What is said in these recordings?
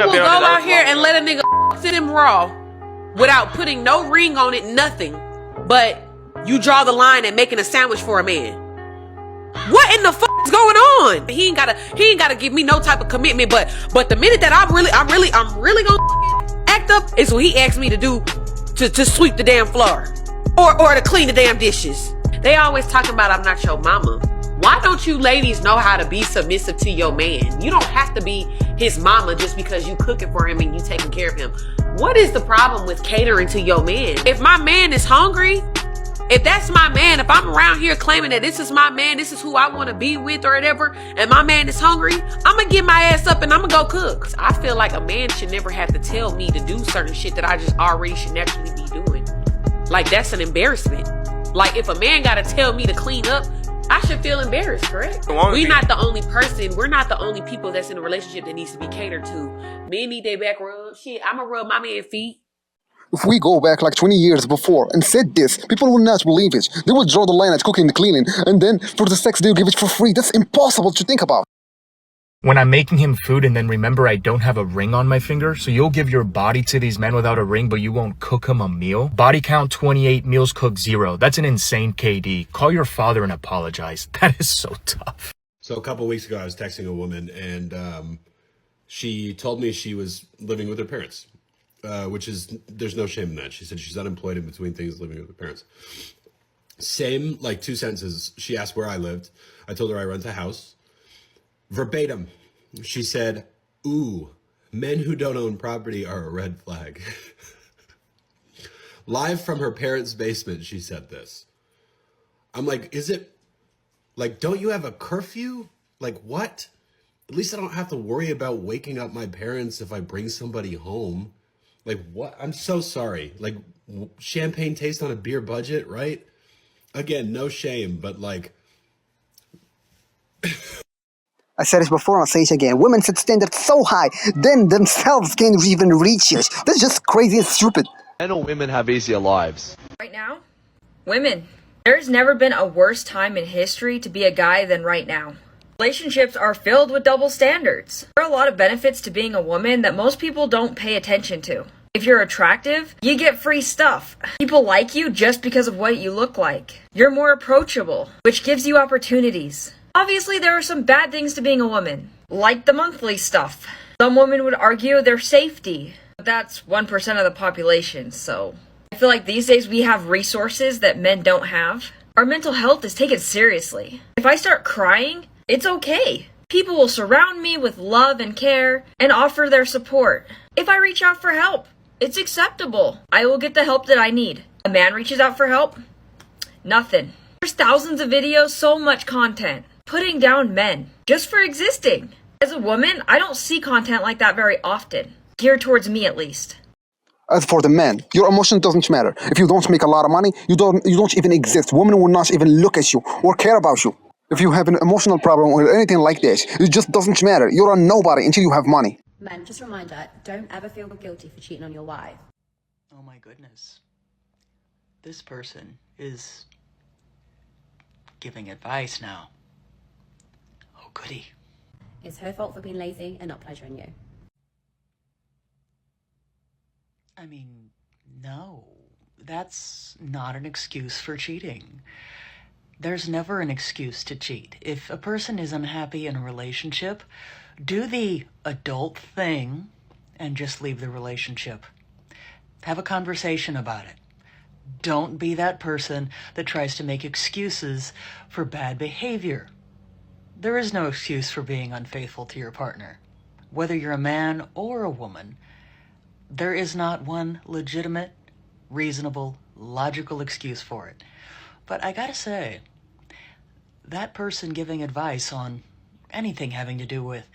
will go out here and let a nigga to them raw without putting no ring on it, nothing. But you draw the line at making a sandwich for a man. What in the fuck is going on? He ain't gotta give me no type of commitment. But the minute that I'm really gonna act up is what he asked me to do to sweep the damn floor or to clean the damn dishes. They always talking about I'm not your mama. Why don't you ladies know how to be submissive to your man? You don't have to be his mama just because you cooking for him and you taking care of him. What is the problem with catering to your man? If my man is hungry, if that's my man, if I'm around here claiming that this is my man, this is who I want to be with or whatever, and my man is hungry, I'm going to get my ass up and I'm going to go cook. I feel like a man should never have to tell me to do certain shit that I just already should naturally be doing. Like, that's an embarrassment. Like, if a man got to tell me to clean up, I should feel embarrassed, correct? We're not the only person. We're not the only people that's in a relationship that needs to be catered to. Men need their back rubbed. Shit, I'm going to rub my man's feet. If we go back like 20 years before and said this, people will not believe it. They will draw the line at cooking and cleaning, and then for the sex they'll give it for free. That's impossible to think about. When I'm making him food and then remember I don't have a ring on my finger, so you'll give your body to these men without a ring, but you won't cook him a meal? Body count 28, meals cooked 0. That's an insane KD. Call your father and apologize. That is so tough. So a couple of weeks ago, I was texting a woman, and she told me she was living with her parents, which is, there's no shame in that. She said she's unemployed in between things, living with her parents. Same, like 2 sentences. She asked where I lived. I told her I rent a house. Verbatim, she said, "Ooh, men who don't own property are a red flag." Live from her parents' basement, she said this. I'm like, is it, like, don't you have a curfew? Like, what? At least I don't have to worry about waking up my parents if I bring somebody home. Like, what? I'm so sorry. Like, champagne taste on a beer budget, right? Again, no shame, but like... I said it before and I'll say it again. Women set standards so high, then themselves can't even reach it. That's just crazy and stupid. Men or women have easier lives? Right now, women. There's never been a worse time in history to be a guy than right now. Relationships are filled with double standards. There are a lot of benefits to being a woman that most people don't pay attention to. If you're attractive, you get free stuff. People like you just because of what you look like. You're more approachable, which gives you opportunities. Obviously, there are some bad things to being a woman, like the monthly stuff. Some women would argue their safety, but that's 1% of the population, so... I feel like these days we have resources that men don't have. Our mental health is taken seriously. If I start crying, it's okay. People will surround me with love and care and offer their support. If I reach out for help, it's acceptable. I will get the help that I need. A man reaches out for help? Nothing. There's thousands of videos, so much content. Putting down men just for existing. As a woman, I don't see content like that very often. Geared towards me, at least. As for the man, your emotion doesn't matter. If you don't make a lot of money, you don't even exist. Women will not even look at you or care about you. If you have an emotional problem or anything like this, it just doesn't matter. You're a nobody until you have money. Men, just a reminder, don't ever feel guilty for cheating on your wife. Oh my goodness. This person is giving advice now. Oh, goody. It's her fault for being lazy and not pleasuring you. I mean, no. That's not an excuse for cheating. There's never an excuse to cheat. If a person is unhappy in a relationship, do the adult thing and just leave the relationship. Have a conversation about it. Don't be that person that tries to make excuses for bad behavior. There is no excuse for being unfaithful to your partner. Whether you're a man or a woman, there is not one legitimate, reasonable, logical excuse for it. But I gotta say, that person giving advice on anything having to do with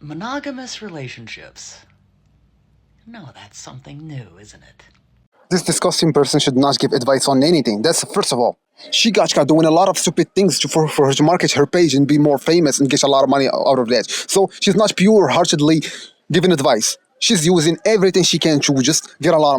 monogamous relationships, no, that's something new, isn't it? This disgusting person should not give advice on anything. That's first of all. She got doing a lot of stupid things for her to market her page and be more famous and get a lot of money out of that. So she's not pure-heartedly giving advice. She's using everything she can to just get a lot of money.